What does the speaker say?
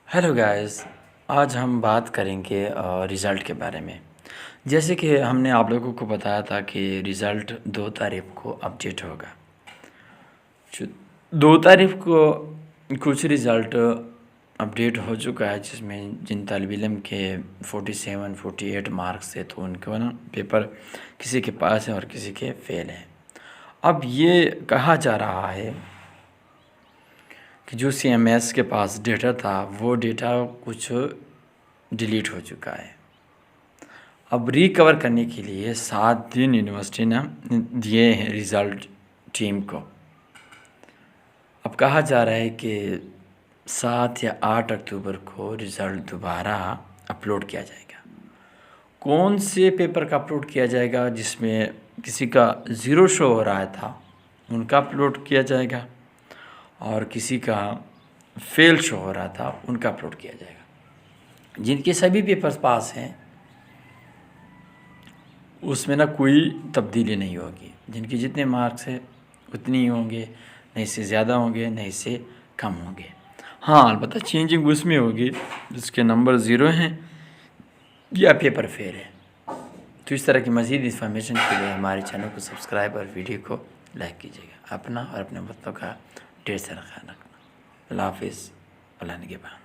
Hello guys. आज हम बात करेंगे रिज़ल्ट के बारे में। जैसे कि हमने आप लोगों को बताया था कि रिज़ल्ट 2 तारीख को अपडेट होगा। 2 तारीख को कुछ रिज़ल्ट अपडेट हो चुका है, जिसमें जिन तालिब इल्म के 47-48 मार्क्स थे तो उनके ना पेपर किसी के पास है और किसी के फेल हैं। अब ये कहा जा रहा है कि जो CMS के पास डेटा था वो डेटा कुछ डिलीट हो चुका है। अब रिकवर करने के लिए 7 दिन यूनिवर्सिटी ने दिए हैं रिज़ल्ट टीम को। अब कहा जा रहा है कि 7 या 8 अक्टूबर को रिज़ल्ट दोबारा अपलोड किया जाएगा। कौन से पेपर का अपलोड किया जाएगा? जिसमें किसी का 0 शो हो रहा था उनका अपलोड किया जाएगा और किसी का फेल शो हो रहा था उनका अपलोड किया जाएगा। जिनके सभी पेपर्स पास हैं उसमें ना कोई तब्दीली नहीं होगी। जिनके जितने मार्क्स हैं उतनी ही होंगे, नहीं से ज़्यादा होंगे नहीं से कम होंगे। हाँ, अलबत्ता चेंजिंग उसमें होगी जिसके नंबर 0 हैं या पेपर फेल है। तो इस तरह की मज़ीद इन्फॉर्मेशन के लिए हमारे चैनल को सब्सक्राइब और वीडियो को लाइक कीजिएगा। अपना और अपने बच्चों का ढेर सारा ख्याल रखना। अल्लाह हाफिज़। अल्लाह निगहबान।